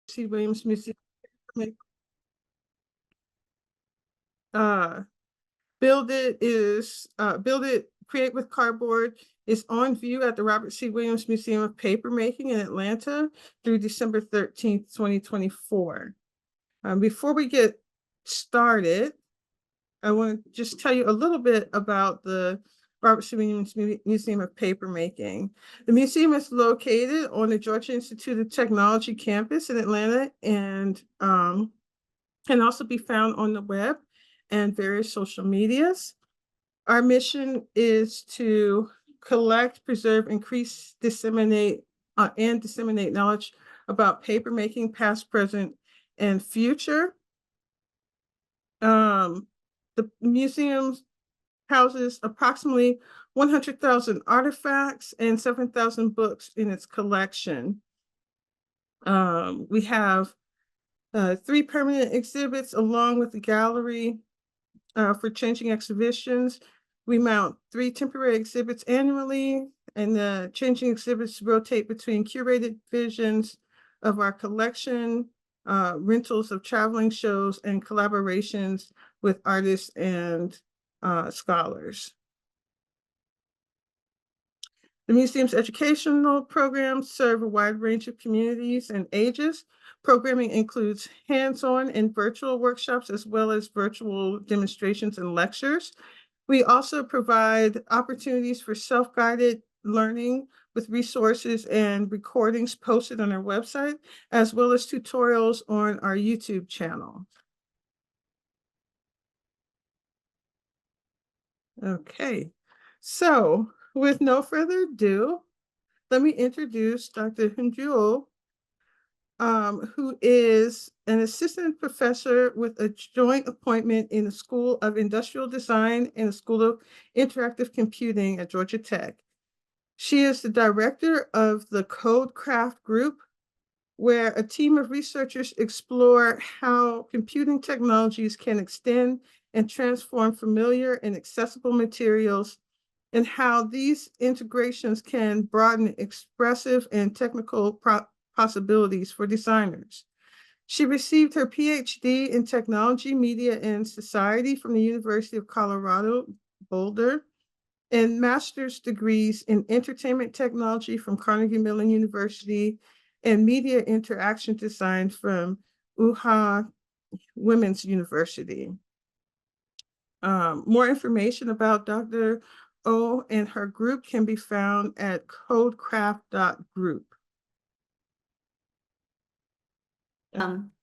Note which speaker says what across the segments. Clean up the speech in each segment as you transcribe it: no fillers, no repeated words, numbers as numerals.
Speaker 1: C. Williams Museum. Uh, Build It, Create with Cardboard is on view at the Robert C. Williams Museum of Papermaking in Atlanta through December 13th, 2024. Before we get started, I want to just tell you a little bit about the Robert C. Williams Museum of Papermaking. The museum is located on the Georgia Institute of Technology campus in Atlanta and can also be found on the web and various social medias. Our mission is to collect, preserve, increase, disseminate knowledge about papermaking, past, present, and future. The museum houses approximately 100,000 artifacts and 7,000 books in its collection. We have 3 permanent exhibits along with the gallery for changing exhibitions. We mount 3 temporary exhibits annually, and the changing exhibits rotate between curated visions of our collection, rentals of traveling shows, and collaborations with artists and scholars. The museum's educational programs serve a wide range of communities and ages. Programming includes hands-on and virtual workshops, as well as virtual demonstrations and lectures. We also provide opportunities for self-guided learning with resources and recordings posted on our website, as well as tutorials on our YouTube channel. Okay, so with no further ado, let me introduce Dr. HyunJoo Oh, who is an assistant professor with a joint appointment in the School of Industrial Design and the School of Interactive Computing at Georgia Tech. She is the director of the CodeCraft Group, where a team of researchers explore how computing technologies can extend and transform familiar and accessible materials, and how these integrations can broaden expressive and technical possibilities for designers. She received her PhD in Technology, Media, and Society from the University of Colorado, Boulder, and master's degrees in Entertainment Technology from Carnegie Mellon University and Media Interaction Design from Women's University. More information about Dr. Oh and her group can be found at codecraft.group.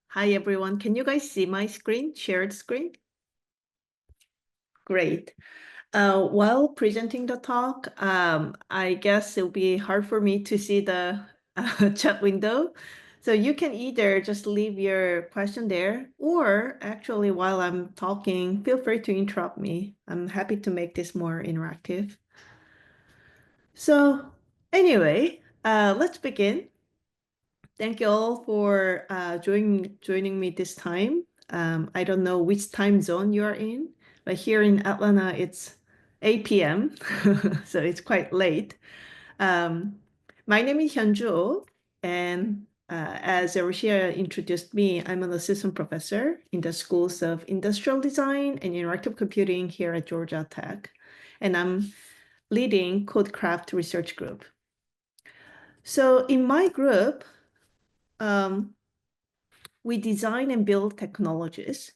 Speaker 2: Hi, everyone. Can you guys see my screen, shared screen? Great. While presenting the talk, I guess it'll be hard for me to see the chat window. So you can either just leave your question there, or actually while I'm talking, feel free to interrupt me. I'm happy to make this more interactive. So anyway, let's begin. Thank you all for joining me this time. I don't know which time zone you are in, but here in Atlanta, it's 8 p.m., so it's quite late. My name is HyunJoo Oh, and as Arishia introduced me, I'm an assistant professor in the schools of industrial design and interactive computing here at Georgia Tech, and I'm leading CodeCraft research group. So in my group, we design and build technologies,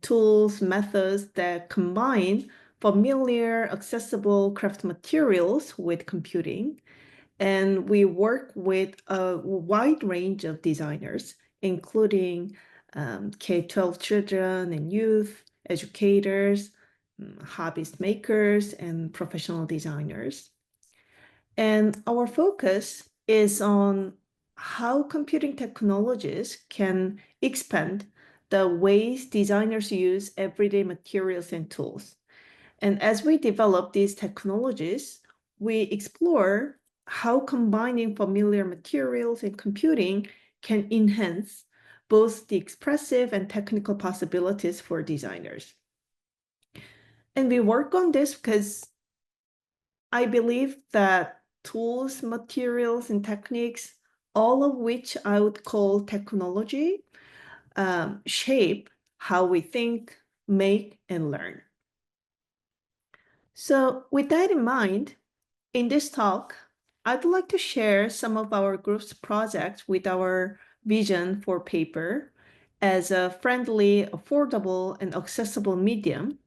Speaker 2: tools, methods that combine familiar, accessible craft materials with computing. And we work with a wide range of designers, including K-12 children and youth, educators, hobbyist makers, and professional designers. And our focus is on how computing technologies can expand the ways designers use everyday materials and tools. And as we develop these technologies, we explore how combining familiar materials and computing can enhance both the expressive and technical possibilities for designers. And we work on this because I believe that tools, materials, and techniques all of which I would call technology, shape how we think, make, and learn. So with that in mind, in this talk, I'd like to share some of our group's projects with our vision for paper as a friendly, affordable, and accessible medium,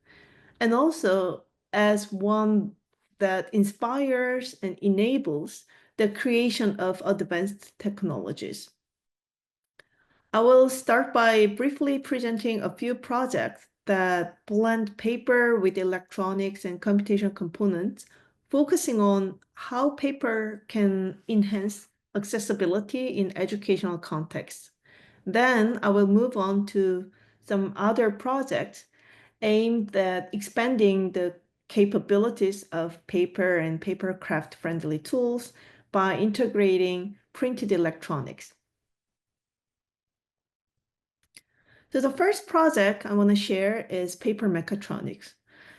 Speaker 2: and also as one that inspires and enables the creation of advanced technologies. I will start by briefly presenting a few projects that blend paper with electronics and computation components, focusing on how paper can enhance accessibility in educational contexts. Then I will move on to some other projects aimed at expanding the capabilities of paper and paper craft friendly tools by integrating printed electronics. So the first project I want to share is paper mechatronics.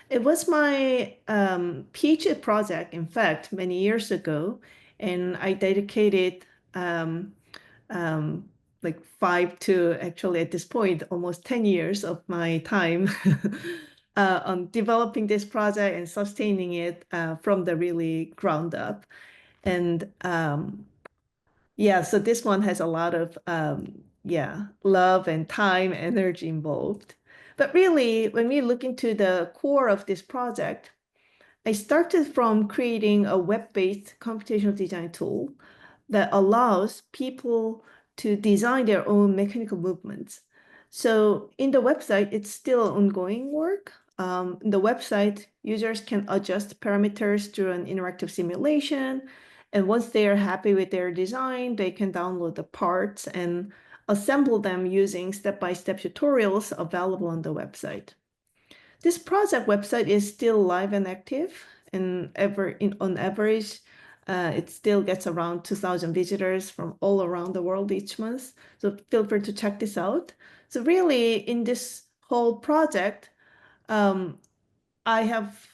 Speaker 2: It was my PhD project, in fact, many years ago, and I dedicated um, um, like 5 to actually at this point almost 10 years of my time on developing this project and sustaining it from the really ground up. And yeah, so this one has a lot of yeah, love and time, energy involved. But really, when we look into the core of this project, I started from creating a web-based computational design tool that allows people to design their own mechanical movements. So in the website, it's still ongoing work. In the website, users can adjust parameters through an interactive simulation. And once they are happy with their design, they can download the parts and assemble them using step-by-step tutorials available on the website. This project website is still live and active, and on average, it still gets around 2,000 visitors from all around the world each month. So feel free to check this out. So really, in this whole project, um, I have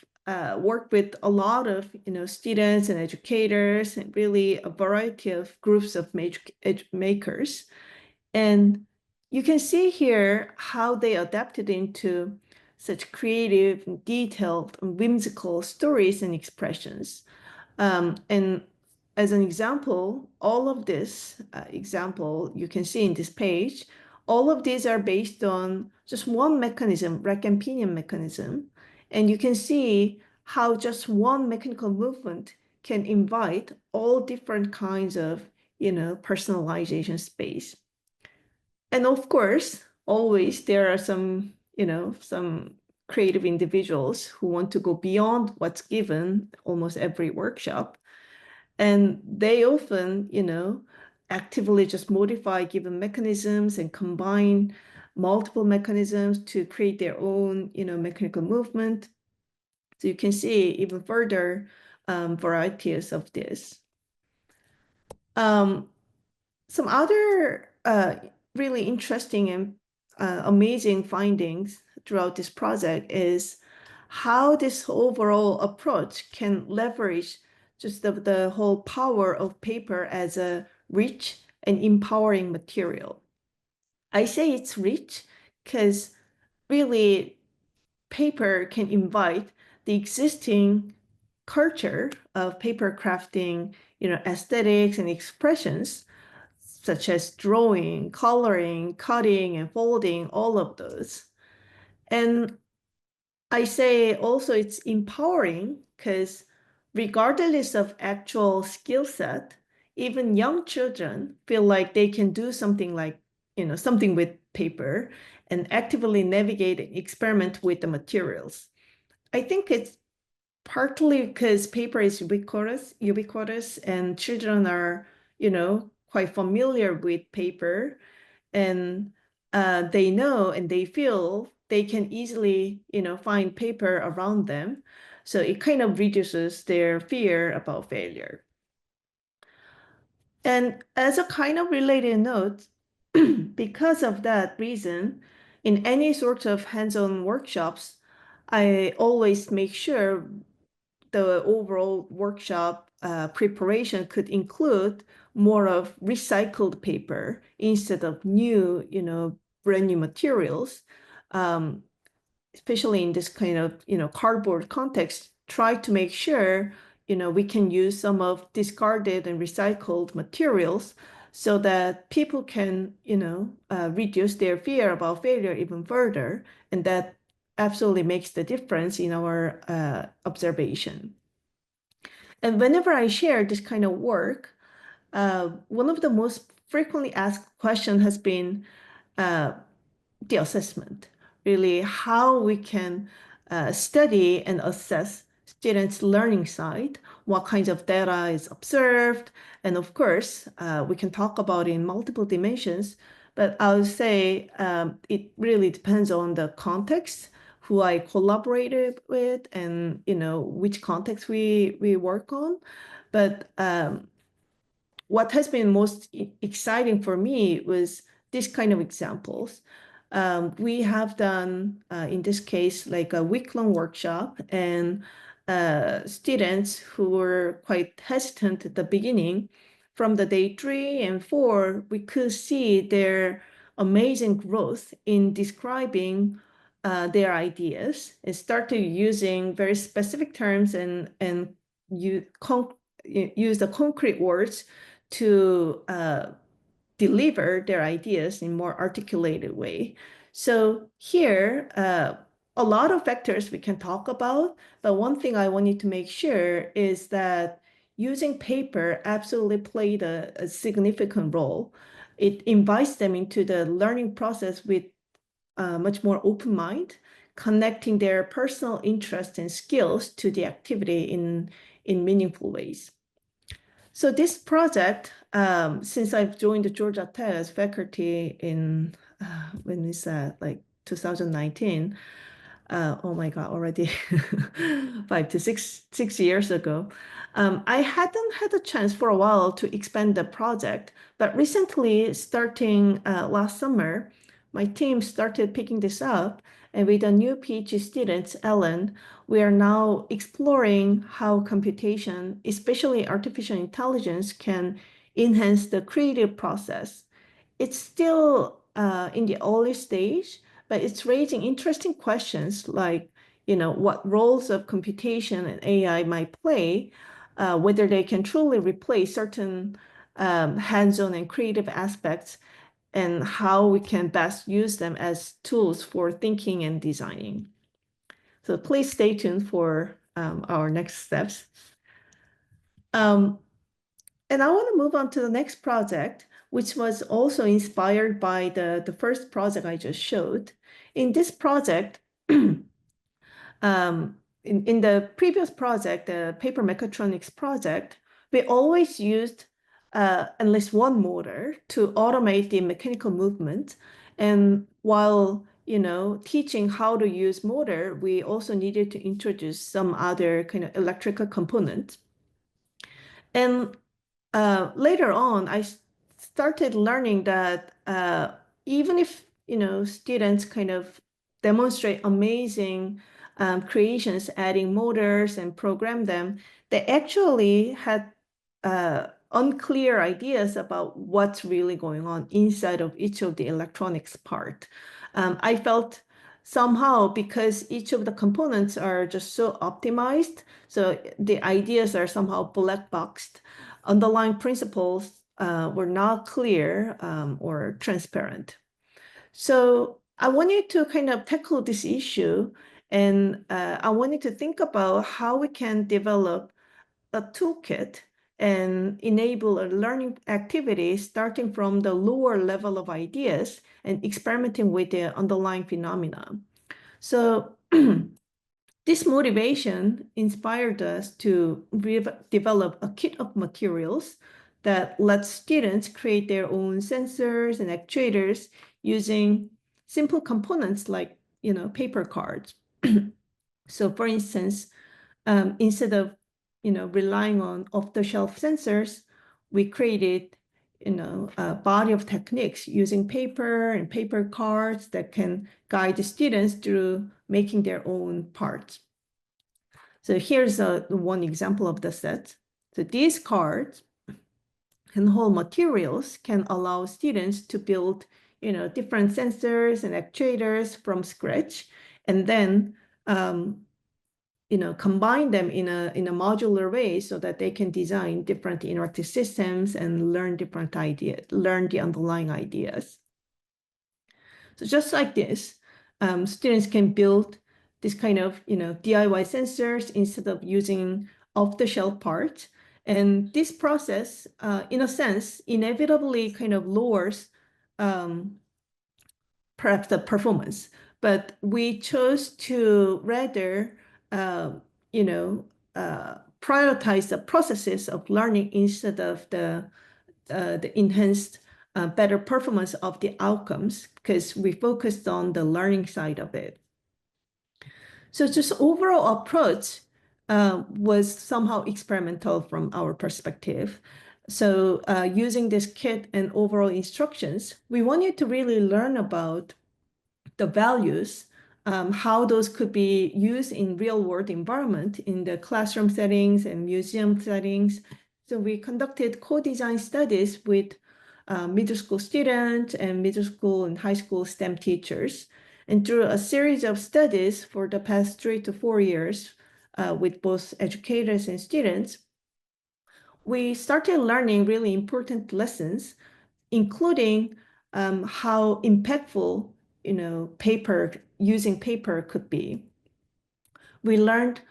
Speaker 2: worked with a lot of students and educators, and really a variety of groups of makers. And you can see here how they adapted into such creative, detailed, and whimsical stories and expressions. And as an example, all of this example you can see in this page, all of these are based on just one mechanism, rack and pinion mechanism. And you can see how just one mechanical movement can invite all different kinds of, personalization space. And of course, always there are some creative individuals who want to go beyond what's given almost every workshop. And they often, actively just modify given mechanisms and combine multiple mechanisms to create their own, mechanical movement. So you can see even further varieties of this. Um, Some other really interesting and amazing findings throughout this project is how this overall approach can leverage just the whole power of paper as a rich and empowering material. I say it's rich because really paper can invite the existing culture of paper crafting, aesthetics and expressions such as drawing, coloring, cutting, and folding, all of those. And I say also it's empowering because regardless of actual skill set, even young children feel like they can do something like, something with paper and actively navigate and experiment with the materials. I think it's partly because paper is ubiquitous, and children are, quite familiar with paper, and they know and they feel they can easily, find paper around them. So it kind of reduces their fear about failure. And as a kind of related note, because of that reason, in any sort of hands-on workshops, I always make sure the overall workshop preparation could include more of recycled paper instead of new, brand new materials. Um, Especially in this kind of, cardboard context, try to make sure, we can use some of discarded and recycled materials so that people can, reduce their fear about failure even further. And that absolutely makes the difference in our observation. And whenever I share this kind of work, one of the most frequently asked questions has been, uh, the assessment, really how we can study and assess students' learning side, what kinds of data is observed, and of course, we can talk about it in multiple dimensions, but I would say it really depends on the context, who I collaborated with, and which context we work on. But what has been most exciting for me was this kind of examples. We have done, in this case, like a week-long workshop, and students who were quite hesitant at the beginning, from the day 3 and 4, we could see their amazing growth in describing their ideas and started using very specific terms and use the concrete words to deliver their ideas in more articulated way. So here, a lot of factors we can talk about, but one thing I wanted to make sure is that using paper absolutely played a significant role. It invites them into the learning process with a much more open mind, connecting their personal interests and skills to the activity in meaningful ways. So this project, since I've joined the Georgia Tech as faculty in when is that, like 2019? Oh my God, already 5 to 6 years ago. I hadn't had a chance for a while to expand the project, but recently, starting last summer, my team started picking this up, and with a new PhD student, Ellen, we are now exploring how computation, especially artificial intelligence, can enhance the creative process. It's still in the early stage, but it's raising interesting questions like, what roles of computation and AI might play, whether they can truly replace certain hands-on and creative aspects, and how we can best use them as tools for thinking and designing. So please stay tuned for our next steps. And I want to move on to the next project, which was also inspired by the first project I just showed. In this project, in the previous project, the paper mechatronics project, we always used at least one motor to automate the mechanical movement. And while, teaching how to use motor, we also needed to introduce some other kind of electrical components. And later on, I started learning that even if students kind of demonstrate amazing creations, adding motors and program them, they actually had unclear ideas about what's really going on inside of each of the electronics part. I felt somehow because each of the components are just so optimized, so the ideas are somehow black boxed, underlying principles were not clear or transparent. So I wanted to kind of tackle this issue, and I wanted to think about how we can develop a toolkit and enable a learning activity starting from the lower level of ideas and experimenting with the underlying phenomena. So this motivation inspired us to develop a kit of materials that lets students create their own sensors and actuators using simple components like, paper cards. So for instance, instead of, relying on off-the-shelf sensors, we created, a body of techniques using paper and paper cards that can guide the students through making their own parts. So here's one example of the set. So these cards and whole materials can allow students to build, different sensors and actuators from scratch, and then, combine them in a modular way so that they can design different interactive systems and learn different ideas, learn the underlying ideas. So just like this, students can build this kind of, DIY sensors instead of using off-the-shelf parts. And this process, in a sense, inevitably kind of lowers perhaps the performance. But we chose to rather, you know, prioritize the processes of learning instead of the enhanced better performance of the outcomes, because we focused on the learning side of it. So just overall approach was somehow experimental from our perspective. So using this kit and overall instructions, we want you to really learn about the values, how those could be used in real world environment in the classroom settings and museum settings. So we conducted co-design studies with middle school students and middle school and high school STEM teachers. And through a series of studies for the past 3 to 4 years with both educators and students, we started learning really important lessons, including how impactful, using paper could be. We learned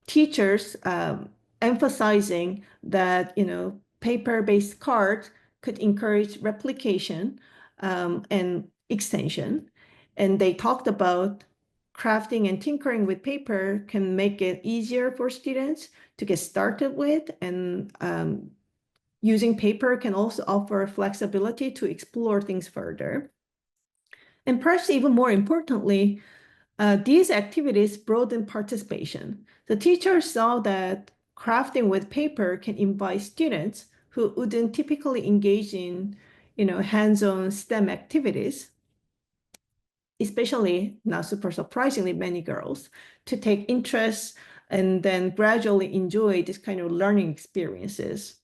Speaker 2: teachers emphasizing that, paper-based cards could encourage replication and extension. And they talked about crafting and tinkering with paper can make it easier for students to get started with, and using paper can also offer flexibility to explore things further. And perhaps even more importantly, these activities broaden participation. The teachers saw that crafting with paper can invite students who wouldn't typically engage in, hands-on STEM activities, especially, not super surprisingly, many girls, to take interest and then gradually enjoy this kind of learning experiences.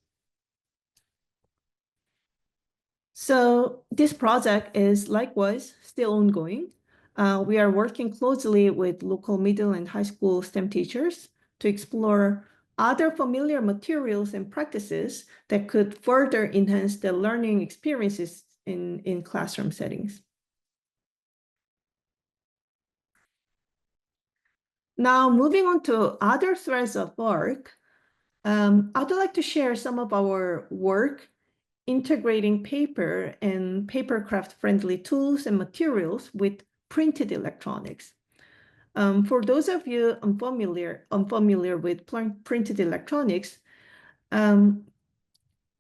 Speaker 2: So this project is likewise still ongoing. We are working closely with local middle and high school STEM teachers to explore other familiar materials and practices that could further enhance the learning experiences in classroom settings. Now, moving on to other threads of work, I'd like to share some of our work integrating paper and papercraft-friendly tools and materials with printed electronics. For those of you unfamiliar with printed electronics,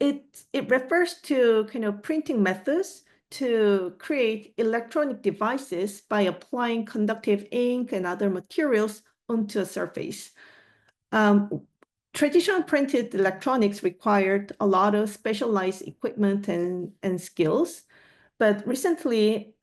Speaker 2: it refers to kind of printing methods to create electronic devices by applying conductive ink and other materials onto a surface. Traditional printed electronics required a lot of specialized equipment and skills, but recently,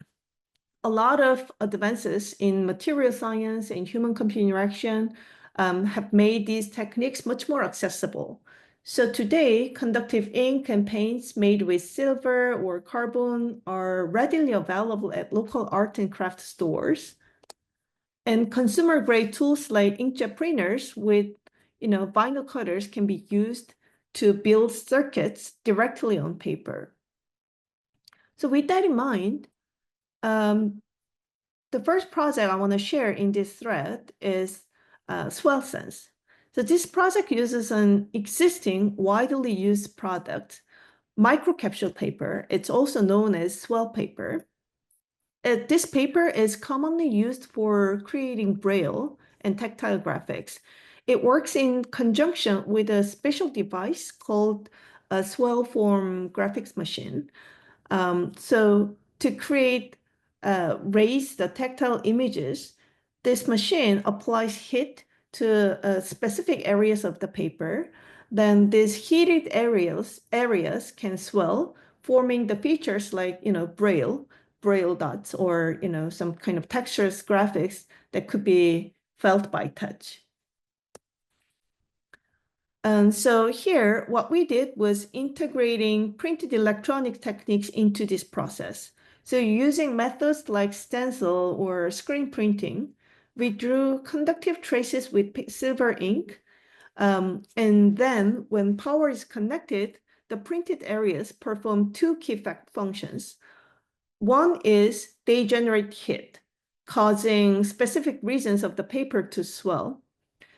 Speaker 2: a lot of advances in material science and human-computer interaction have made these techniques much more accessible. So today, conductive ink and paints made with silver or carbon are readily available at local art and craft stores. And consumer-grade tools like inkjet printers with, vinyl cutters can be used to build circuits directly on paper. So with that in mind, the first project I want to share in this thread is SwellSense. So this project uses an existing widely used product, microcapsule paper. It's also known as swell paper. This paper is commonly used for creating braille and tactile graphics. It works in conjunction with a special device called a swell form graphics machine. So to create, raise the tactile images, this machine applies heat to specific areas of the paper. Then these heated areas can swell, forming the features like, braille dots, or, some kind of textures graphics that could be felt by touch. And so here, what we did was integrating printed electronic techniques into this process. So using methods like stencil or screen printing, we drew conductive traces with silver ink. And then when power is connected, the printed areas perform two key functions. One is they generate heat, causing specific regions of the paper to swell.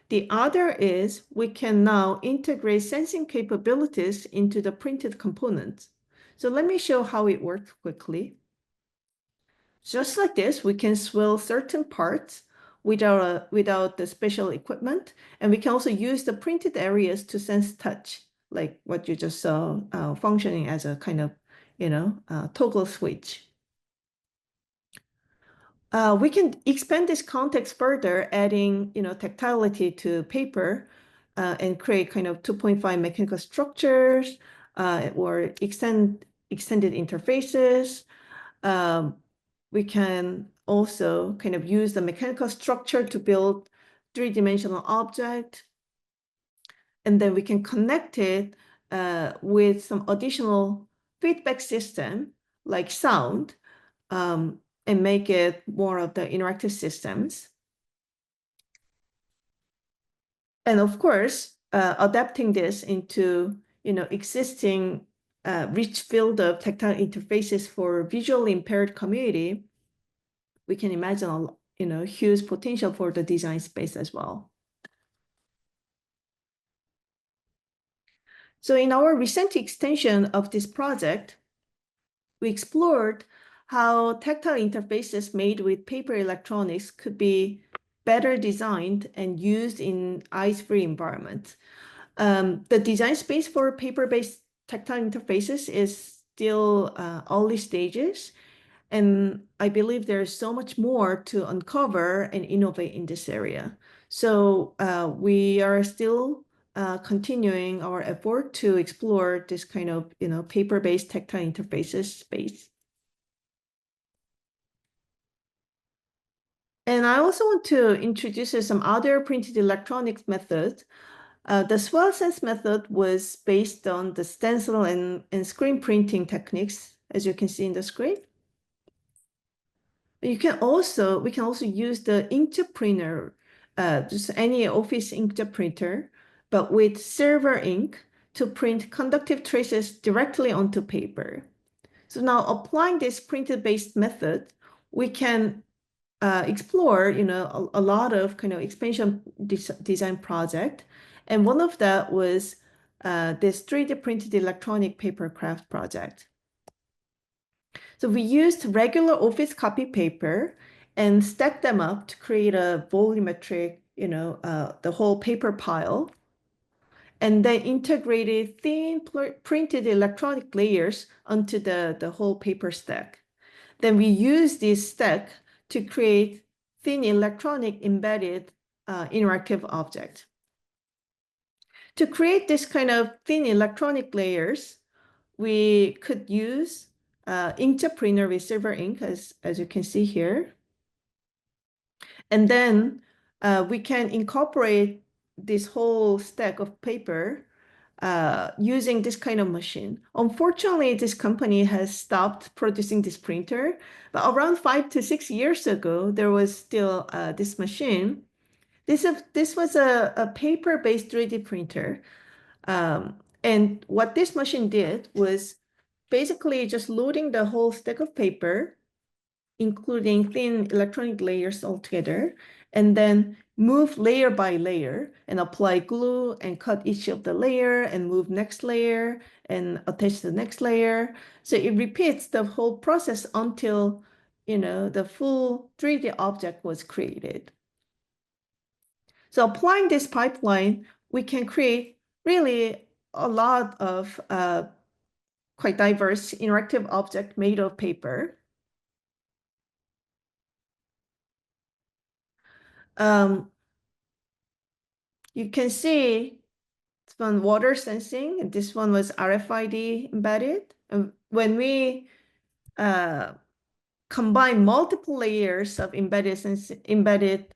Speaker 2: The other is we can now integrate sensing capabilities into the printed components. So let me show how it works quickly. Just like this, we can swell certain parts without the special equipment, and we can also use the printed areas to sense touch, like what you just saw functioning as a kind of, toggle switch. We can expand this context further, adding, tactility to paper and create kind of 2.5 mechanical structures or extended interfaces. Um, we can also kind of use the mechanical structure to build three-dimensional object. And then we can connect it with some additional feedback system like sound and make it more of the interactive systems. And of course, adapting this into existing rich field of tactile interfaces for visually impaired community, we can imagine huge potential for the design space as well. So in our recent extension of this project, we explored how tactile interfaces made with paper electronics could be better designed and used in eyes-free environments. The design space for paper-based tactile interfaces is still early stages, and I believe there's so much more to uncover and innovate in this area. So we are still continuing our effort to explore this kind of paper-based tactile interfaces space. And I also want to introduce some other printed electronics methods. The swell sense method was based on the stencil and screen printing techniques, as you can see in the screen. We can also use the inkjet printer, just any office inkjet printer, but with silver ink to print conductive traces directly onto paper. So now applying this printed-based method, we can explore, a lot of kind of expansion design project. And one of that was this 3D printed electronic paper craft project. So we used regular office copy paper and stacked them up to create a volumetric, the whole paper pile. And then integrated thin printed electronic layers onto the whole paper stack. Then we use this stack to create thin electronic embedded interactive object. To create this kind of thin electronic layers, we could use inkjet printer with silver ink, as you can see here. And then we can incorporate this whole stack of paper using this kind of machine. Unfortunately, this company has stopped producing this printer, but around 5 to 6 years ago, there was still this machine. This was a paper-based 3D printer. And what this machine did was basically just loading the whole stack of paper, including thin electronic layers altogether, and then move layer by layer and apply glue and cut each of the layer and move next layer and attach the next layer. So it repeats the whole process until, the full 3D object was created. So applying this pipeline, we can create really a lot of quite diverse interactive object made of paper. You can see this one water sensing, and this one was RFID embedded. And when we combine multiple layers of embedded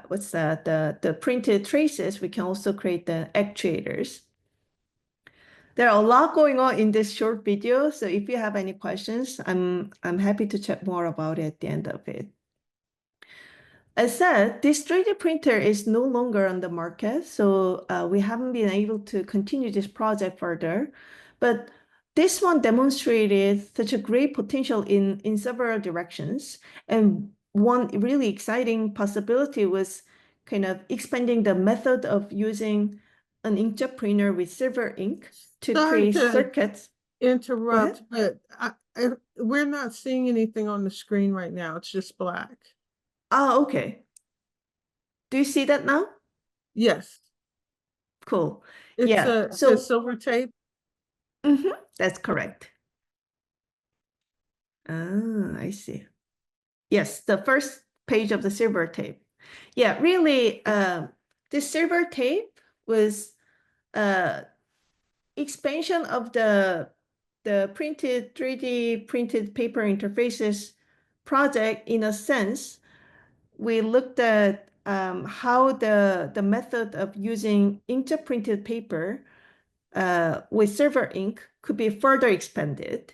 Speaker 2: what's that? The printed traces, we can also create the actuators. There are a lot going on in this short video, so if you have any questions, I'm happy to chat more about it at the end of it. As said, this 3D printer is no longer on the market, so we haven't been able to continue this project further. But this one demonstrated such a great potential in several directions. And one really exciting possibility was kind of expanding the method of using an inkjet printer with silver ink to
Speaker 1: Sorry
Speaker 2: create
Speaker 1: to
Speaker 2: circuits. Go ahead.
Speaker 1: interrupt, but we're not seeing anything on the screen right now. It's just black.
Speaker 2: Ah, okay. Do you see that now?
Speaker 1: Yes,
Speaker 2: Cool.
Speaker 1: it's
Speaker 2: Yeah.
Speaker 1: a says
Speaker 2: So
Speaker 1: silver tape.
Speaker 2: that's correct. Ah, I see. Yes, the first page of the silver tape. Yeah, really, this silver tape was uh, expansion of the printed 3D printed paper interfaces project. In a sense, we looked at how the method of using inkjet printed paper with silver ink could be further expanded.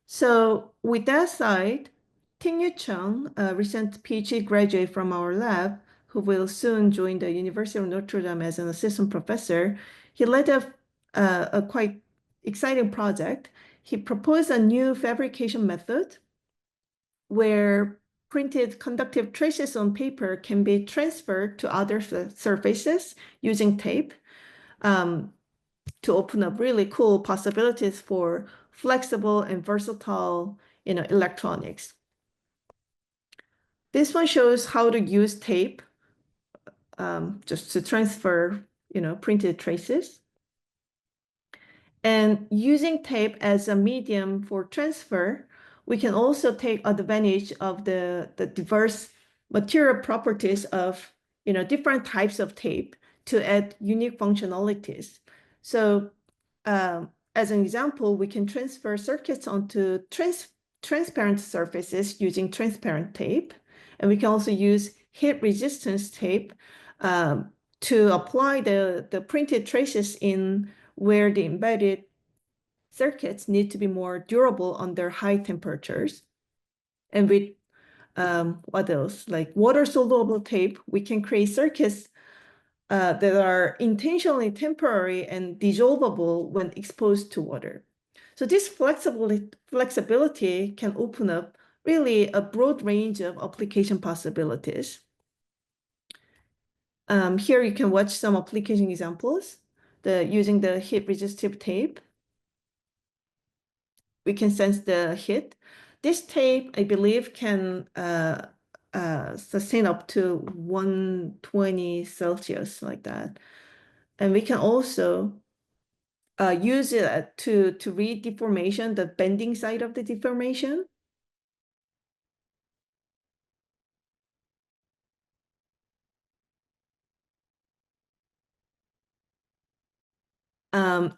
Speaker 2: So with that side, Ting-Yu Chung, a recent PhD graduate from our lab, who will soon join the University of Notre Dame as an assistant professor, he led a quite exciting project. He proposed a new fabrication method where printed conductive traces on paper can be transferred to other surfaces using tape. To open up really cool possibilities for flexible and versatile, electronics. This one shows how to use tape just to transfer, printed traces. And using tape as a medium for transfer, we can also take advantage of the diverse material properties of, different types of tape to add unique functionalities. So as an example, we can transfer circuits onto transparent surfaces using transparent tape. And we can also use heat resistance tape to apply the printed traces in where the embedded circuits need to be more durable under high temperatures. And with what else? Like water soluble tape, we can create circuits that are intentionally temporary and dissolvable when exposed to water. So this flexibility can open up really a broad range of application possibilities. Here you can watch some application examples. Using the heat resistive tape, we can sense the heat. This tape, I believe, can sustain up to 120 Celsius like that. And we can also use it to read deformation, the bending side of the deformation.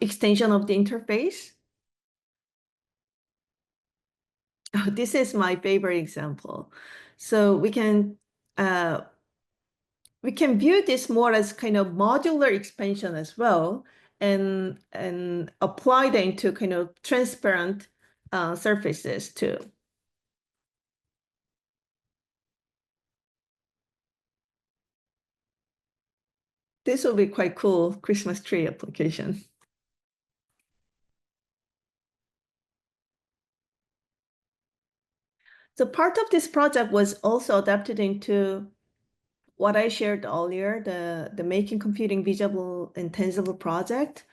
Speaker 2: Extension of the interface. Oh, this is my favorite example. So we can view this more as kind of modular expansion as well, and apply them to kind of transparent surfaces too. This will be quite cool Christmas tree application. So part of this project was also adapted into what I shared earlier, the Making Computing Visible and Tangible project,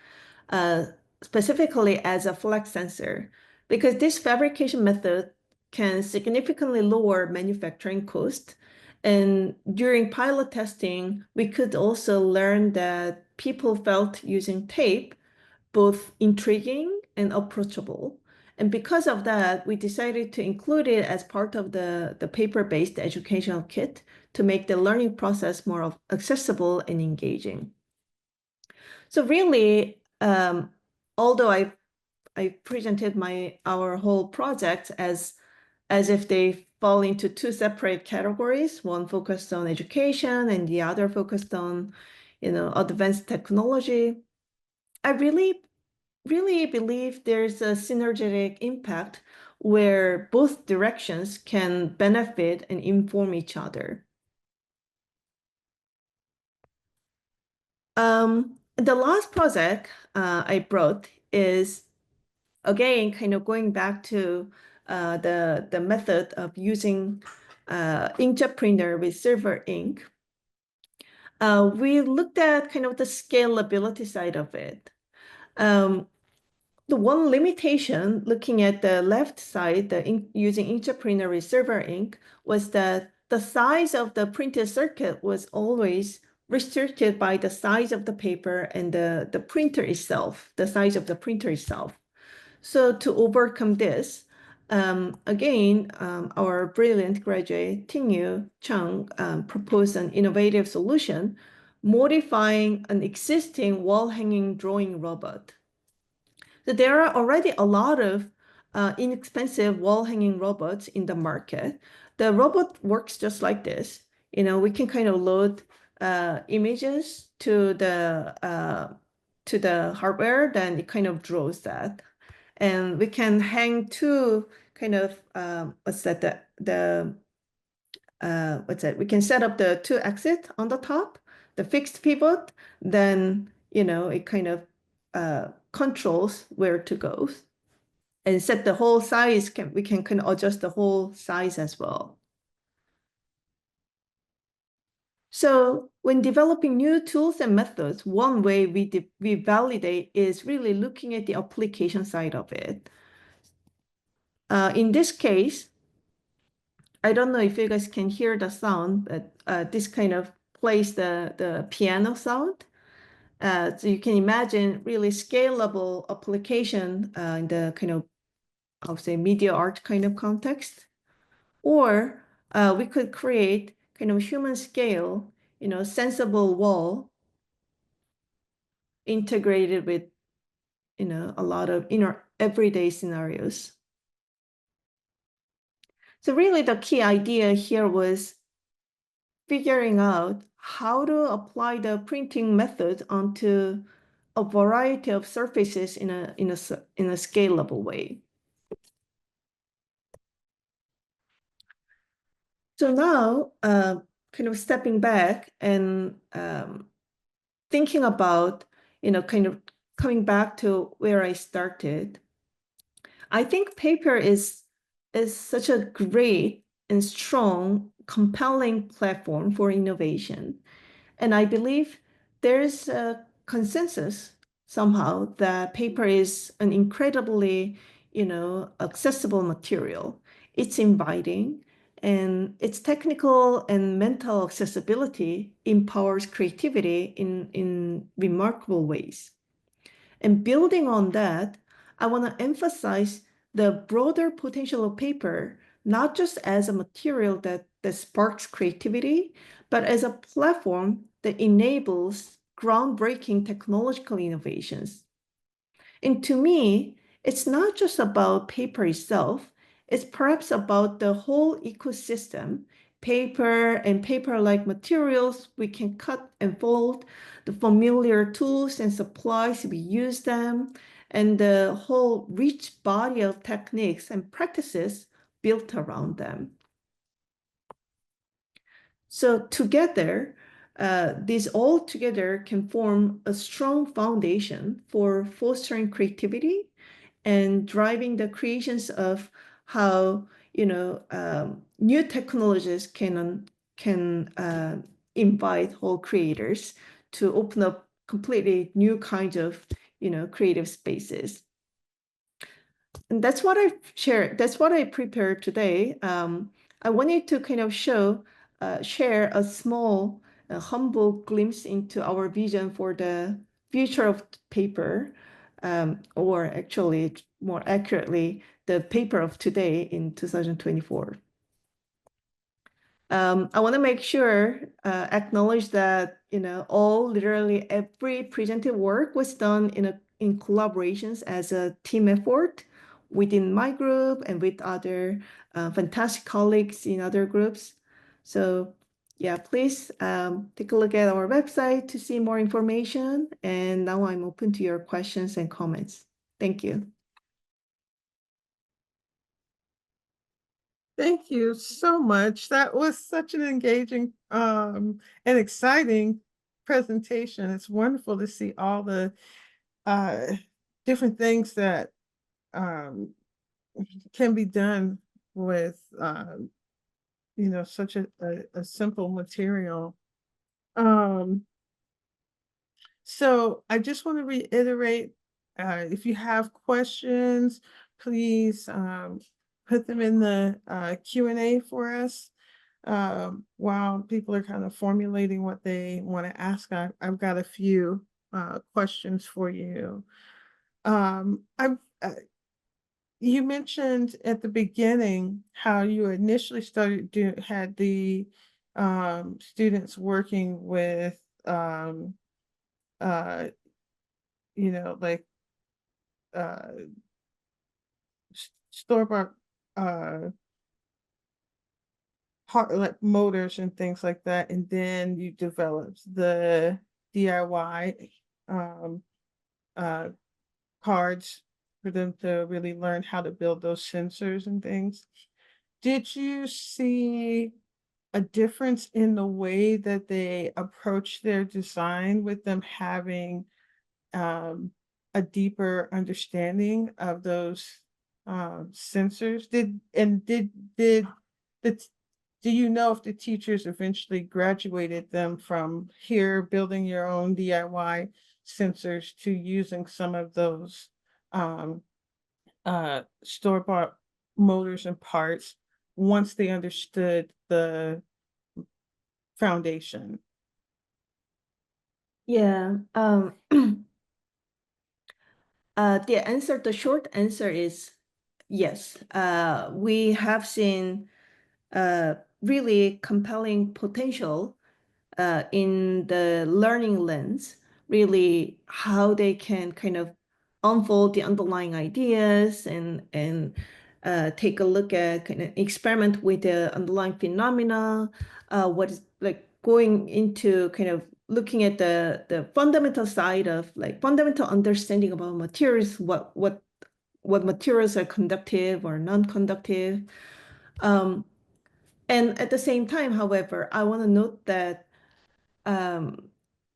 Speaker 2: specifically as a flex sensor, because this fabrication method can significantly lower manufacturing cost. And during pilot testing, we could also learn that people felt using tape both intriguing and approachable. And because of that, we decided to include it as part of the paper-based educational kit to make the learning process more accessible and engaging. So really, although I presented our whole project as if they fall into two separate categories, one focused on education and the other focused on, advanced technology. I really believe there's a synergetic impact where both directions can benefit and inform each other. The last project I brought is, again, kind of going back to the method of using inkjet printer with silver ink. We looked at kind of the scalability side of it. The one limitation, looking at the left side, using inkjet printer with silver ink, was that the size of the printed circuit was always restricted by the size of the paper and the printer itself, the size of the printer itself. So to overcome this, again, our brilliant graduate, Tingyu Chung, proposed an innovative solution, modifying an existing wall-hanging drawing robot. So there are already a lot of inexpensive wall-hanging robots in the market. The robot works just like this. We can kind of load images to the hardware, then it kind of draws that. And we can hang two kind of we can set up the two exits on the top, the fixed pivot, then it kind of controls where to go and set the whole size. We can kind of adjust the whole size as well. So when developing new tools and methods, one way we validate is really looking at the application side of it. In this case, I don't know if you guys can hear the sound, but this kind of plays the piano sound. So you can imagine really scalable application in the kind of, I would say, media art kind of context. Or we could create kind of human scale, sensible wall integrated with, a lot of everyday scenarios. So really the key idea here was figuring out how to apply the printing method onto a variety of surfaces in a scalable way. So now, kind of stepping back and thinking about, kind of coming back to where I started, I think paper is such a great and strong, compelling platform for innovation. And I believe there's a consensus somehow that paper is an incredibly, accessible material. It's inviting, and its technical and mental accessibility empowers creativity in remarkable ways. And building on that, I want to emphasize the broader potential of paper, not just as a material that sparks creativity, but as a platform that enables groundbreaking technological innovations. And to me, it's not just about paper itself, it's perhaps about the whole ecosystem. Paper and paper-like materials, we can cut and fold, the familiar tools and supplies, we use them, and the whole rich body of techniques and practices built around them. So together, these all together can form a strong foundation for fostering creativity and driving the creations of how new technologies can invite whole creators to open up completely new kinds of creative spaces. And that's what I've shared. That's what I prepared today. I wanted to kind of share a small, humble glimpse into our vision for the future of paper, or actually, more accurately, the paper of today in 2024. I want to make sure, acknowledge that, literally every presented work was done in collaborations as a team effort, within my group and with other fantastic colleagues in other groups. So yeah, please take a look at our website to see more information. And now I'm open to your questions and comments. Thank you.
Speaker 1: Thank you so much. That was such an engaging and exciting presentation. It's wonderful to see all the uh, different things that um, can be done with such a simple material. Um, so I just want to reiterate, if you have questions, please put them in the Q&A for us. While people are kind of formulating what they want to ask, I've got a few questions for you. I've You mentioned at the beginning how you initially had the students working with uh, like uh, store-bought uh, part like motors and things like that, and then you developed the DIY um, uh, cards for them to really learn how to build those sensors and things. Did you see a difference in the way that they approach their design with them having um, a deeper understanding of those sensors? Did the t- do you know if the teachers eventually graduated them from here building your own DIY sensors to using some of those um, store-bought motors and parts once they understood the foundation?
Speaker 2: Yeah. The short answer is yes. We have seen really compelling potential in the learning lens, really how they can kind of unfold the underlying ideas and take a look at kind of experiment with the underlying phenomena, what is like going into kind of looking at the fundamental side of like fundamental understanding about materials, what materials are conductive or non-conductive. Um, and at the same time, however, I want to note that um,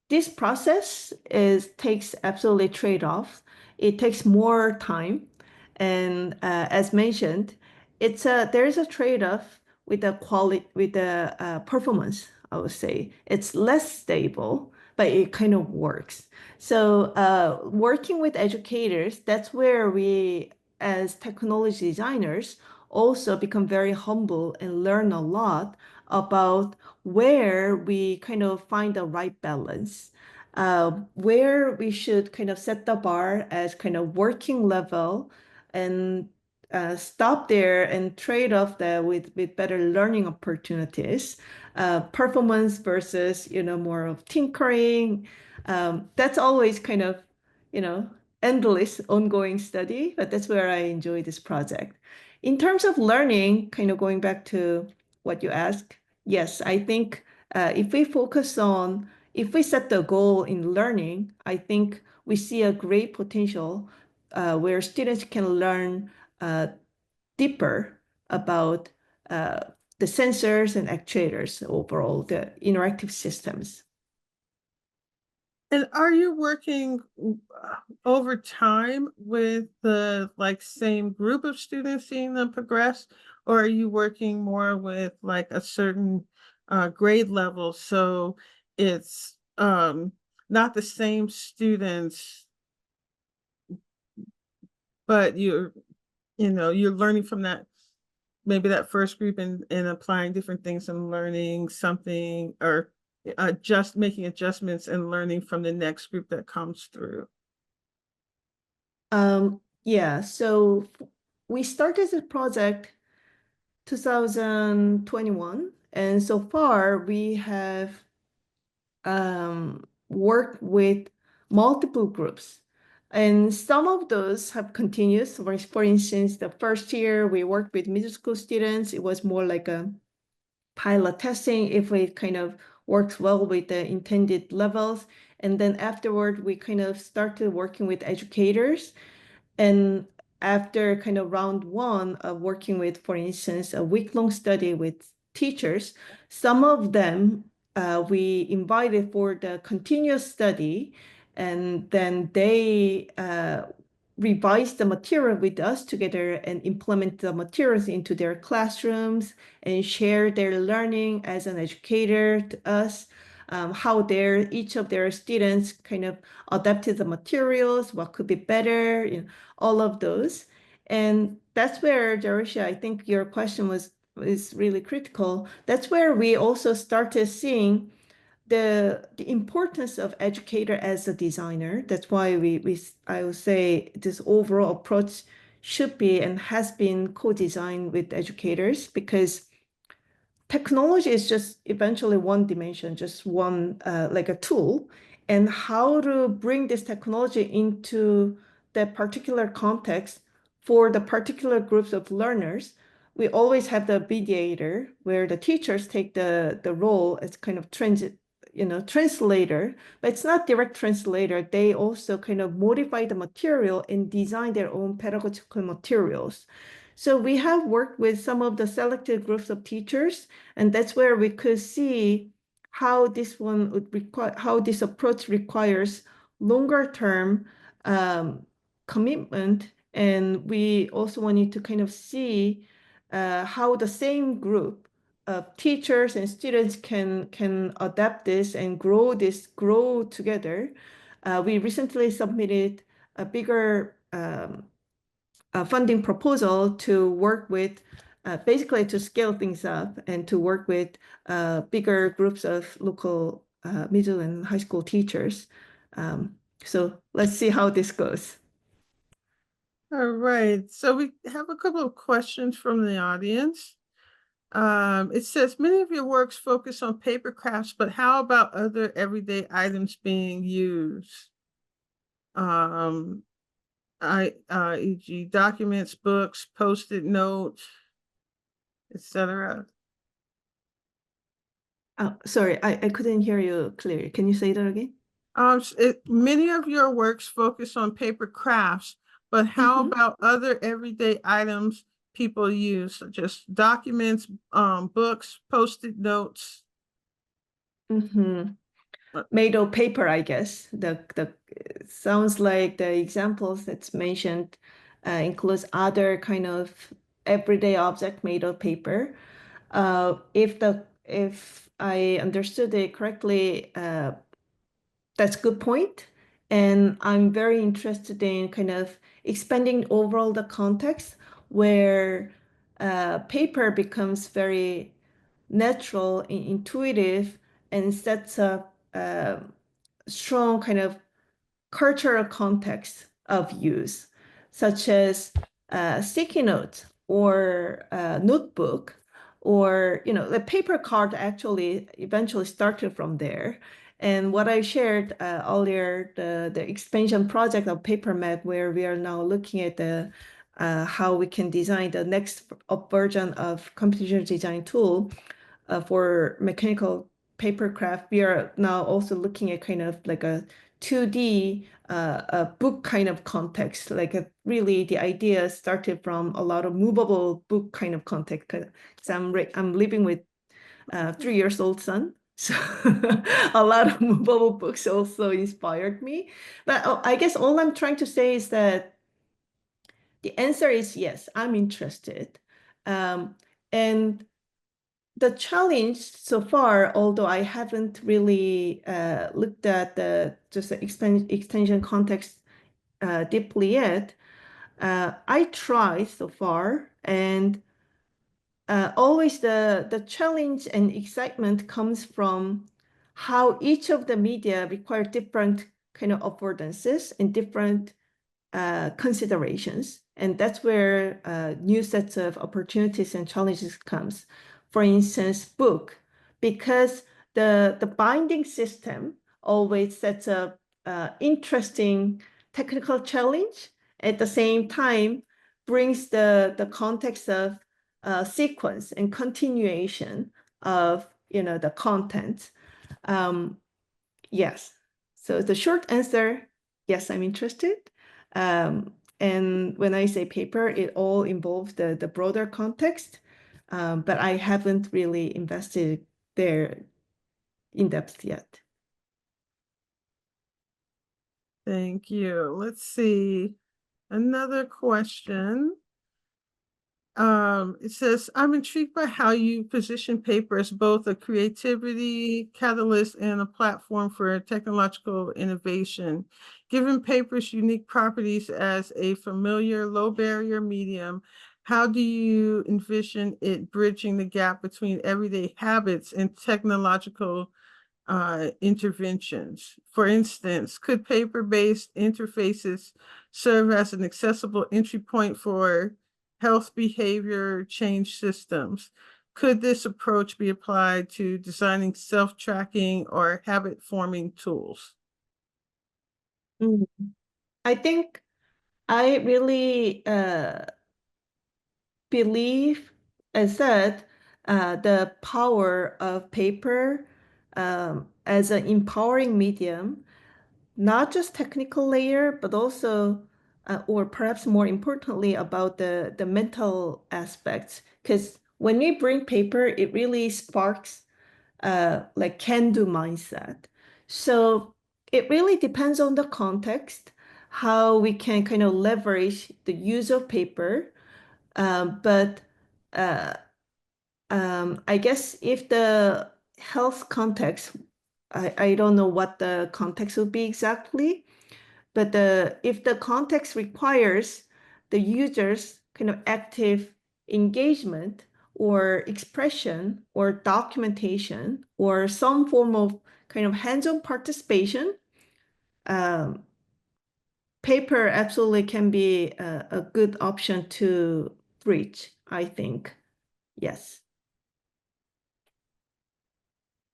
Speaker 2: this process is takes absolutely trade-offs. It takes more time, and as mentioned, there is a trade-off with the quality with the performance. I would say it's less stable, but it kind of works. So working with educators, that's where we, as technology designers, also become very humble and learn a lot about where we kind of find the right balance, where we should kind of set the bar as kind of working level and stop there and trade off that with better learning opportunities, performance versus, more of tinkering. That's always kind of, you know, endless ongoing study, but that's where I enjoy this project. In terms of learning, kind of going back to what you asked, yes, I think if we set the goal in learning, I think we see a great potential where students can learn uh, deeper about uh, the sensors and actuators overall, the interactive systems.
Speaker 1: And are you working over time with the like same group of students, seeing them progress, or are you working more with like a certain grade level? So it's not the same students, but you're learning from that, maybe that first group, and applying different things and learning something, or just making adjustments and learning from the next group that comes through.
Speaker 2: Yeah, so we started the project 2021, and so far we have worked with multiple groups. And some of those have continued. So for instance, the first year we worked with middle school students, it was more like a pilot testing if it kind of works well with the intended levels. And then afterward, we kind of started working with educators. And after kind of round one of working with, for instance, a week-long study with teachers, some of them we invited for the continuous study, and then they revise the material with us together and implement the materials into their classrooms and share their learning as an educator to us, how each of their students kind of adapted the materials, what could be better, all of those. And that's where, Jerusha, I think your question is really critical. That's where we also started seeing the importance of educator as a designer. That's why I would say this overall approach should be and has been co-designed with educators, because technology is just eventually one dimension, just one like a tool, and how to bring this technology into the particular context for the particular groups of learners. We always have the mediator where the teachers take the role as kind of translator, but it's not direct translator. They also kind of modify the material and design their own pedagogical materials. So we have worked with some of the selected groups of teachers, and that's where we could see how how this approach requires longer term commitment. And we also wanted to kind of see how the same group of teachers and students can adapt this and grow together. We recently submitted a bigger funding proposal to work with, basically to scale things up and to work with bigger groups of local middle and high school teachers. So let's see how this goes.
Speaker 1: All right. So we have a couple of questions from the audience. It says many of your works focus on paper crafts, but how about other everyday items being used? Um, e.g., documents, books, post-it notes, etc.
Speaker 2: Oh, sorry, I couldn't hear you clearly. Can you say that again?
Speaker 1: Many of your works focus on paper crafts, but how
Speaker 2: Mhm.
Speaker 1: about other everyday items people use, such as documents, books, post-it notes?
Speaker 2: Mhm.
Speaker 1: Uh,
Speaker 2: Made of paper, I guess. The sounds like the examples that's mentioned includes other kind of everyday object made of paper. If I understood it correctly, that's a good point. And I'm very interested in kind of expanding overall the context where paper becomes very natural and intuitive and sets up strong kind of cultural context of use, such as sticky notes or notebook, or the paper card actually eventually started from there. And what I shared earlier, the expansion project of PaperMac, where we are now looking at the how we can design the next version of computational design tool for mechanical paper craft. We are now also looking at kind of like a 2D a book kind of context, like really the idea started from a lot of movable book kind of context. Because I'm living with a 3 years old son. So a lot of movable books also inspired me. But I guess all I'm trying to say is that the answer is yes, I'm interested. And the challenge so far, although I haven't really looked at the just the extension context deeply yet, I tried so far, and always the challenge and excitement comes from how each of the media require different kind of affordances and different considerations. And that's where new sets of opportunities and challenges comes. For instance, book, because the binding system always sets up interesting technical challenge, at the same time brings the context of sequence and continuation of the content. Um, yes. So the short answer, yes, I'm interested. Um, and when I say paper, it all involves the broader context, but I haven't really invested there in depth yet.
Speaker 1: Thank you. Let's see. Another question. It says, I'm intrigued by how you position paper as both a creativity catalyst and a platform for technological innovation. Given paper's unique properties as a familiar, low barrier medium, how do you envision it bridging the gap between everyday habits and technological interventions? For instance, could paper-based interfaces serve as an accessible entry point for health behavior change systems? Could this approach be applied to designing self-tracking or habit-forming tools?
Speaker 2: Mm. I think I really believe, as said, the power of paper as an empowering medium, not just technical layer, but also, or perhaps more importantly, about the mental aspects. Because when we bring paper, it really sparks like can-do mindset. So it really depends on the context, how we can kind of leverage the use of paper. But uh, I guess if the health context, I don't know what the context would be exactly, but if the context requires the user's kind of active engagement or expression or documentation or some form of kind of hands-on participation, um, paper absolutely can be a good option to reach, I think. Yes.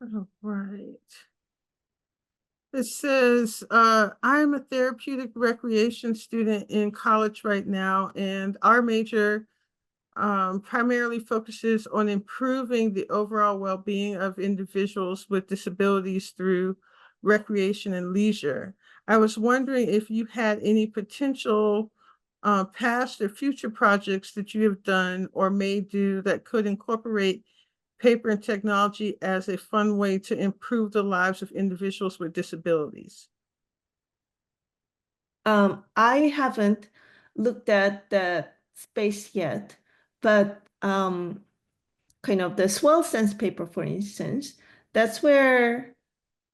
Speaker 1: All right. It says, I'm a therapeutic recreation student in college right now, and our major primarily focuses on improving the overall well-being of individuals with disabilities through recreation and leisure. I was wondering if you had any potential past or future projects that you have done or may do that could incorporate paper and technology as a fun way to improve the lives of individuals with disabilities.
Speaker 2: I haven't looked at the space yet, but kind of the swell sense paper, for instance, that's where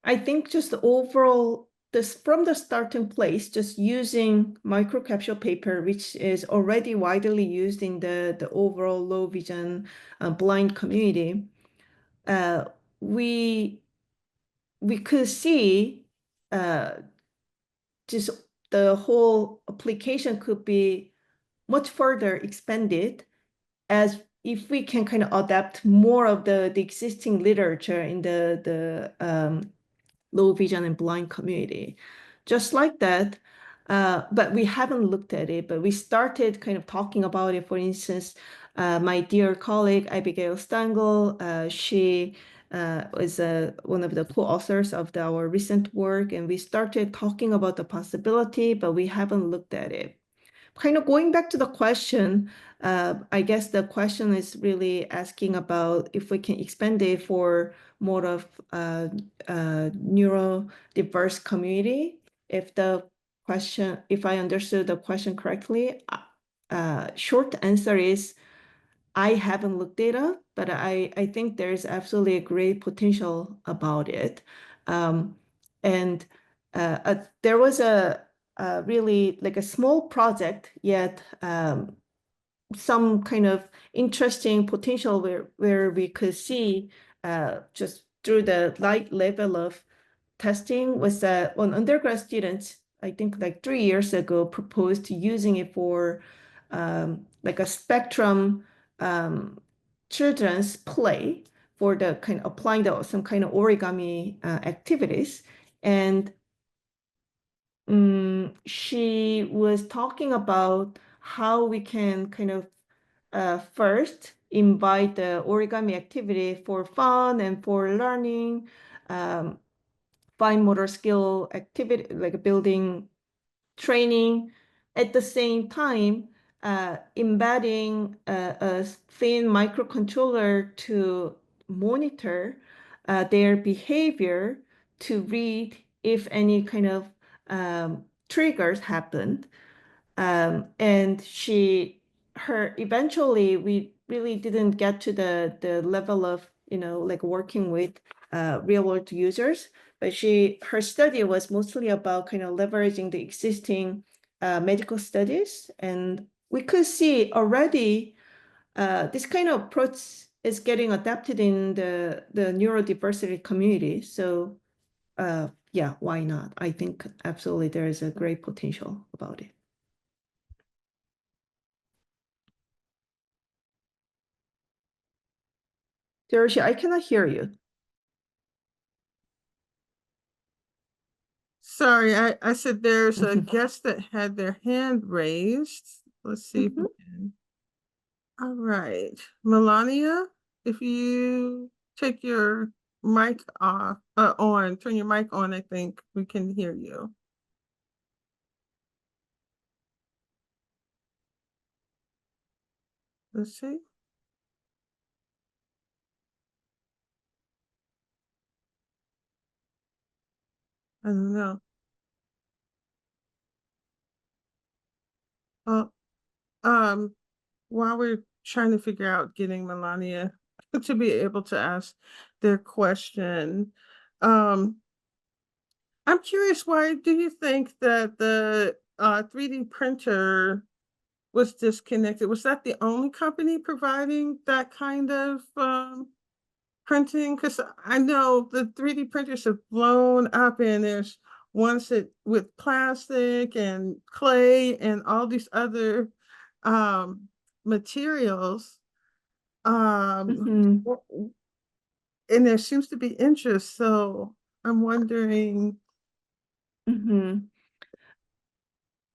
Speaker 2: I think just the overall, this from the starting place, just using microcapsule paper, which is already widely used in the overall low vision blind community, uh, we we could see uh, just the whole application could be much further expanded as if we can kind of adapt more of the existing literature in the low vision and blind community. Just like that, but we haven't looked at it, but we started kind of talking about it. For instance, my dear colleague, Abigail Stengel, she was one of the co-authors of our recent work, and we started talking about the possibility, but we haven't looked at it. Kind of going back to the question, I guess the question is really asking about if we can expand it for more of neurodiverse community. If I understood the question correctly, short answer is I haven't looked it up, but I think there's absolutely a great potential about it. Um, and there was a really like a small project, yet some kind of interesting potential where we could see just through the light level of testing was that one undergrad student, I think like 3 years ago, proposed using it for like a spectrum um, children's play for the kind of applying some kind of origami activities. And she was talking about how we can kind of first invite the origami activity for fun and for learning, um, fine motor skill activity, like building training. At the same time, embedding a thin microcontroller to monitor their behavior to read if any kind of triggers happened. And eventually we really didn't get to the level of, like working with real world users, but her study was mostly about kind of leveraging the existing medical studies. And we could see already this kind of approach is getting adapted in the neurodiversity community. So yeah, why not? I think absolutely there is a great potential about it. Jersey, I cannot hear you.
Speaker 1: Sorry, I said there's a guest that had their hand raised. Let's see if we can. All right. Melania, if you take your mic off, on, turn your mic on, I think we can hear you. Let's see. I don't know. Well, um, while we're trying to figure out getting Melania to be able to ask their question, um, I'm curious, why do you think that the 3D printer was disconnected? Was that the only company providing that kind of printing? Because I know the 3D printers have blown up, and there's ones that with plastic and clay and all these other um, materials. Um,
Speaker 2: Mhm.
Speaker 1: and there seems to be interest. So I'm wondering.
Speaker 2: Mhm.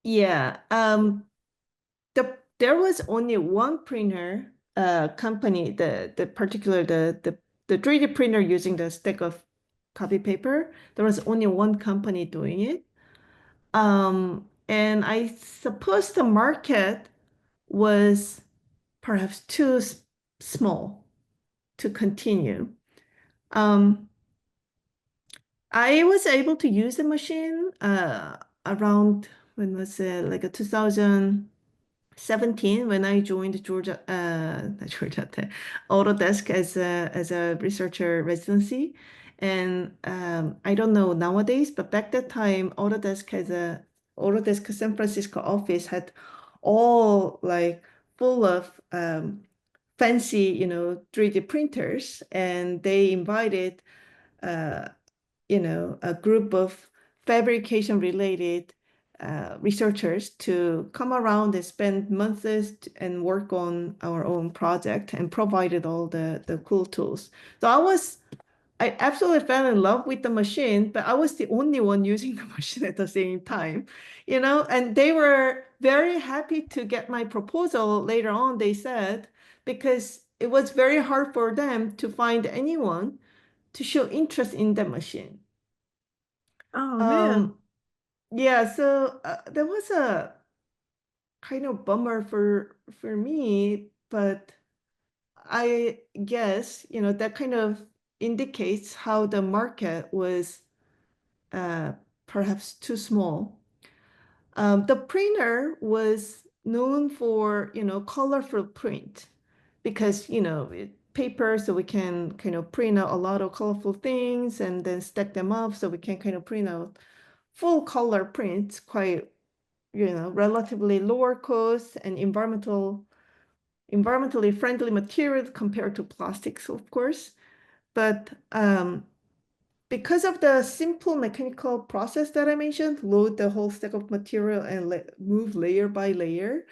Speaker 2: Yeah. There was only one printer company, the 3D printer using the stack of copy paper. There was only one company doing it. And I suppose the market was perhaps too small to continue. Um, I was able to use the machine around, when was it, like a 2017, when I joined Georgia, not Georgia Tech, Autodesk as a researcher residency. And I don't know nowadays, but back that time, Autodesk San Francisco office had all like full of fancy, 3D printers, and they invited uh, a group of fabrication related researchers to come around and spend months and work on our own project, and provided all the cool tools. So I absolutely fell in love with the machine, but I was the only one using the machine at the same time, and they were very happy to get my proposal later on, they said, because it was very hard for them to find anyone to show interest in the machine.
Speaker 1: Oh man.
Speaker 2: Um, yeah, so that was a kind of bummer for me, but I guess, that kind of indicates how the market was uh, perhaps too small. The printer was known for, colorful print because, paper, so we can kind of print out a lot of colorful things and then stack them up so we can kind of print out full color prints, quite, relatively lower cost and environmentally friendly material compared to plastics, of course. But because of the simple mechanical process that I mentioned, load the whole stack of material and move layer by layer,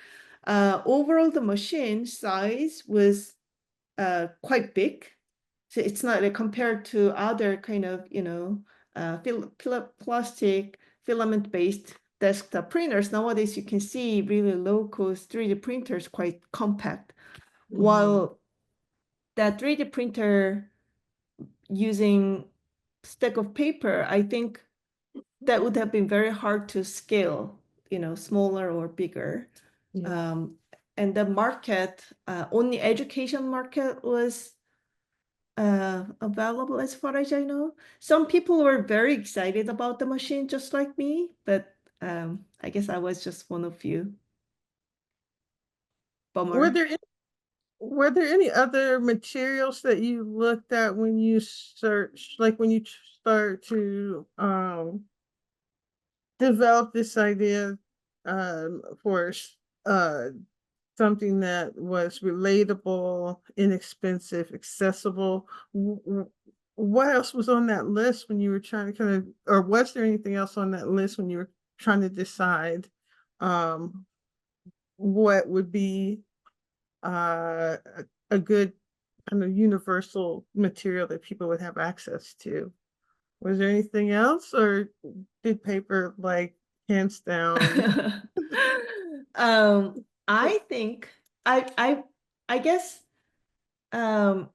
Speaker 2: overall the machine size was quite big. So it's not like compared to other kind of, plastic filament-based desktop printers, nowadays you can see really low-cost 3D printers, quite compact.
Speaker 1: Mhm.
Speaker 2: While that 3D printer using stack of paper, I think that would have been very hard to scale, smaller or bigger.
Speaker 1: Yeah.
Speaker 2: Um, and the market, only education market was available as far as I know. Some people were very excited about the machine, just like me, but I guess I was just one of few.
Speaker 1: Were
Speaker 2: Bummer.
Speaker 1: there any, were there any other materials that you looked at when you search, like when you start to develop this idea for uh something that was relatable, inexpensive, accessible? What else was on that list when you were trying to kind of, or was there anything else on that list when you were trying to decide um, what would be a good kind of universal material that people would have access to? Was there anything else, or did paper like hands down?
Speaker 2: I think I guess um,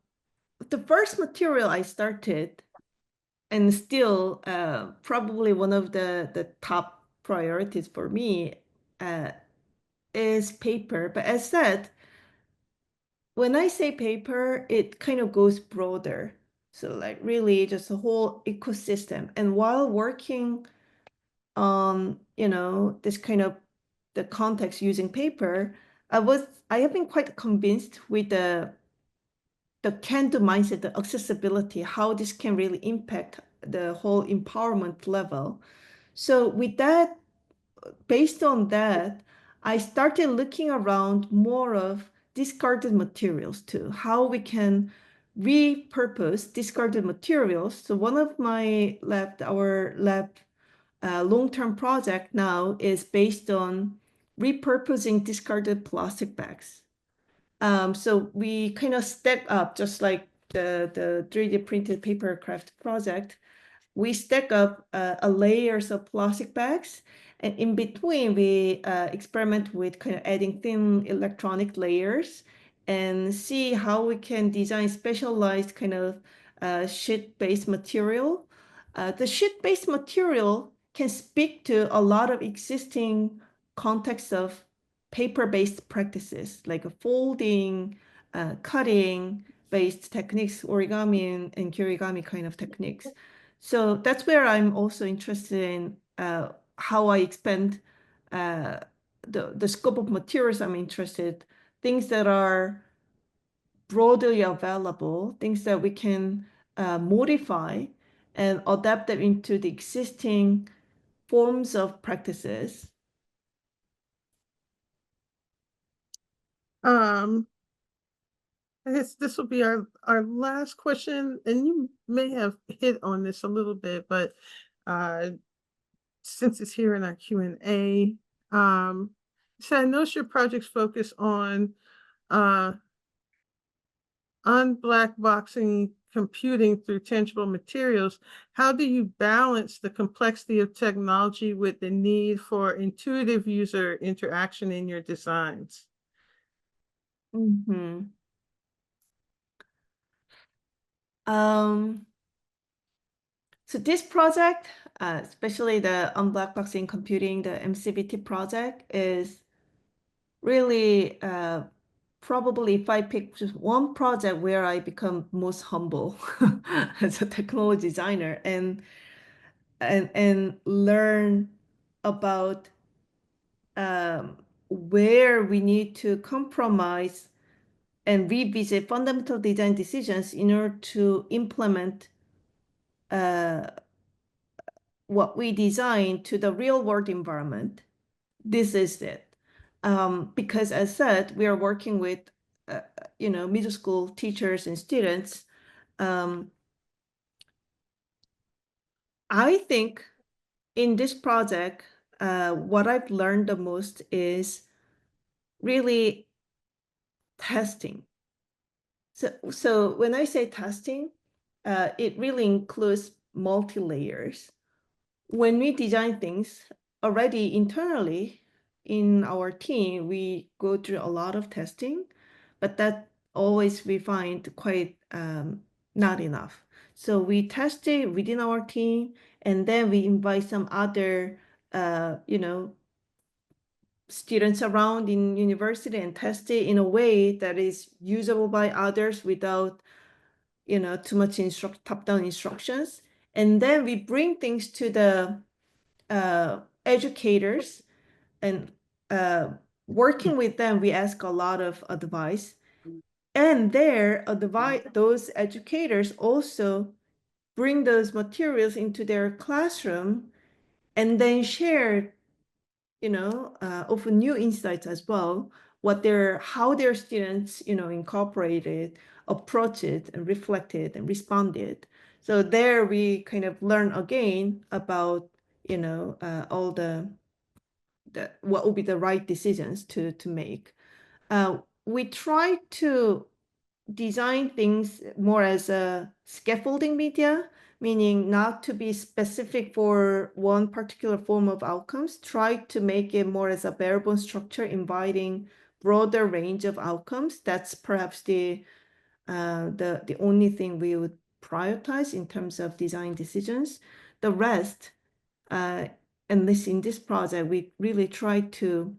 Speaker 2: the first material I started and still probably one of the top priorities for me uh, is paper. But as said, when I say paper, it kind of goes broader. So like really just a whole ecosystem. And while working on, this kind of the context using paper, I have been quite convinced with the can-do mindset, the accessibility, how this can really impact the whole empowerment level. So with that, based on that, I started looking around more of discarded materials too, how we can repurpose discarded materials. So one of our lab long-term project now is based on repurposing discarded plastic bags. So we kind of step up, just like the 3D printed paper craft project. We stack up a layers of plastic bags, and in between we experiment with kind of adding thin electronic layers and see how we can design specialized kind of sheet-based material. The sheet-based material can speak to a lot of existing contexts of paper-based practices like folding, cutting based techniques, origami and kirigami kind of techniques. So that's where I'm also interested in how I expand uh, the scope of materials I'm interested, things that are broadly available, things that we can modify and adapt them into the existing forms of practices.
Speaker 1: Um, I guess this will be our last question, and you may have hit on this a little bit, but uh, since it's here in our Q&A, so I noticed your projects focus uh, on black boxing computing through tangible materials. How do you balance the complexity of technology with the need for intuitive user interaction in your designs?
Speaker 2: Mhm. Um, so this project, especially the on black boxing computing, the MCBT project, is really probably if I pick just one project where I become most humble as a technology designer and learn about where we need to compromise and revisit fundamental design decisions in order to implement uh, what we design to the real world environment. This is it. Because as said, we are working with, middle school teachers and students. Um, I think in this project, what I've learned the most is really testing. So when I say testing, it really includes multi-layers. when we design things already internally in our team, we go through a lot of testing, but that always we find quite not enough. So we test it within our team, and then we invite some other, students around in university and test it in a way that is usable by others without, too much top-down instructions. And then we bring things to the educators and uh, working with them, we ask a lot of advice. And those educators also bring those materials into their classroom and then share, often new insights as well, how their students, incorporated, approach it, and reflected and responded. So there we kind of learn again about, all what would be the right decisions to make. We try to design things more as a scaffolding media, meaning not to be specific for one particular form of outcomes. Try to make it more as a bare bone structure, inviting broader range of outcomes. That's perhaps the only thing we would prioritize in terms of design decisions. The rest, uh, at least in this project, we really try to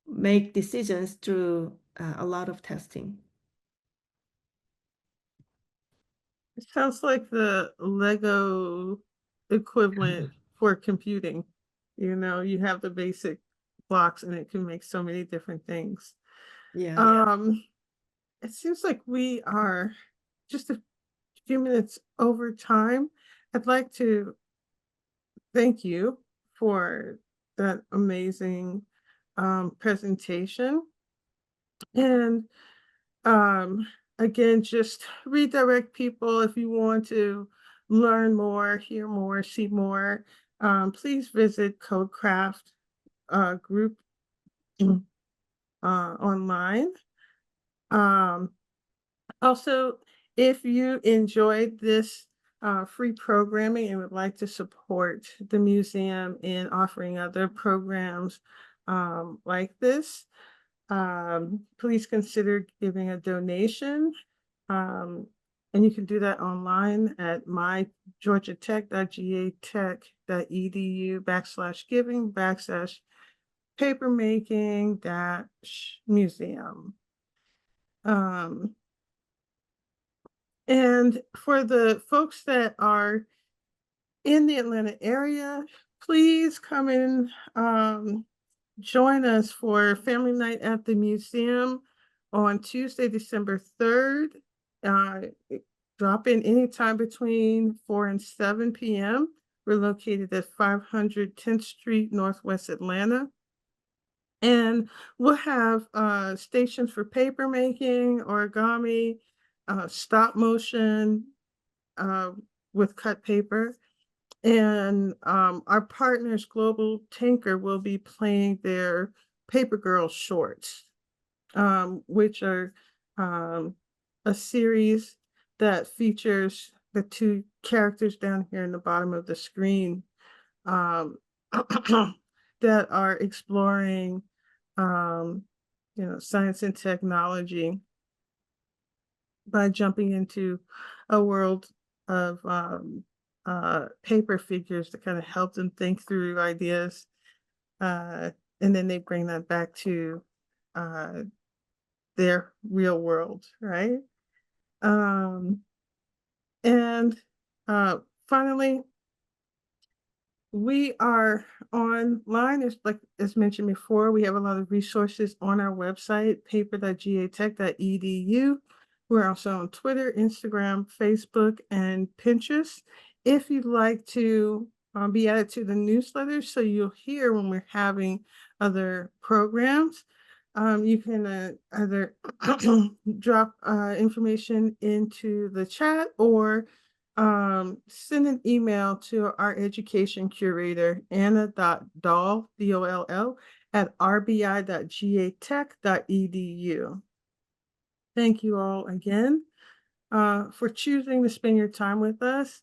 Speaker 2: make decisions through a lot of testing.
Speaker 1: It sounds like the Lego equivalent for computing. You have the basic blocks and it can make so many different things.
Speaker 2: Yeah.
Speaker 1: It seems like we are just a few minutes over time. I'd like to thank you for that amazing presentation. And um, again, just redirect people if you want to learn more, hear more, see more. Please visit Codecraft group online. Um, Also, if you enjoyed this free programming and would like to support the museum in offering other programs like this, please consider giving a donation. Um, and you can do that online at mygeorgiatech.ga.tech.edu/giving/papermaking dash museum. Um, And for the folks that are in the Atlanta area, please come and join us for Family Night at the Museum on Tuesday, December 3rd. Uh, Drop in anytime between 4 and 7 p.m. We're located at 500 10th Street, Northwest Atlanta. And we'll have stations for paper making, origami, stop motion, uh, with cut paper. And our partners, Global Tinker, will be playing their Paper Girl shorts, which are um, a series that features the two characters down here in the bottom of the screen um, that are exploring, um, science and technology by jumping into a world of paper figures to kind of help them think through ideas. Uh, and then they bring that back to uh, their real world, right? Um, and finally, we are online, as mentioned before, we have a lot of resources on our website, paper.gatech.edu. We're also on Twitter, Instagram, Facebook, and Pinterest. If you'd like to be added to the newsletter so you'll hear when we're having other programs, you can either drop information into the chat or send an email to our education curator, Anna.Doll, Doll, at rbi.gatech.edu. Thank you all again for choosing to spend your time with us.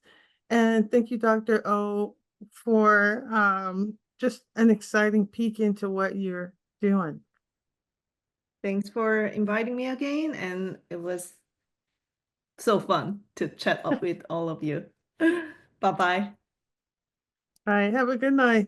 Speaker 1: And thank you, Dr. O, for just an exciting peek into what you're doing.
Speaker 2: Thanks for inviting me again, and it was so fun to chat up with all of you. Bye-bye.
Speaker 1: All right, have a good night.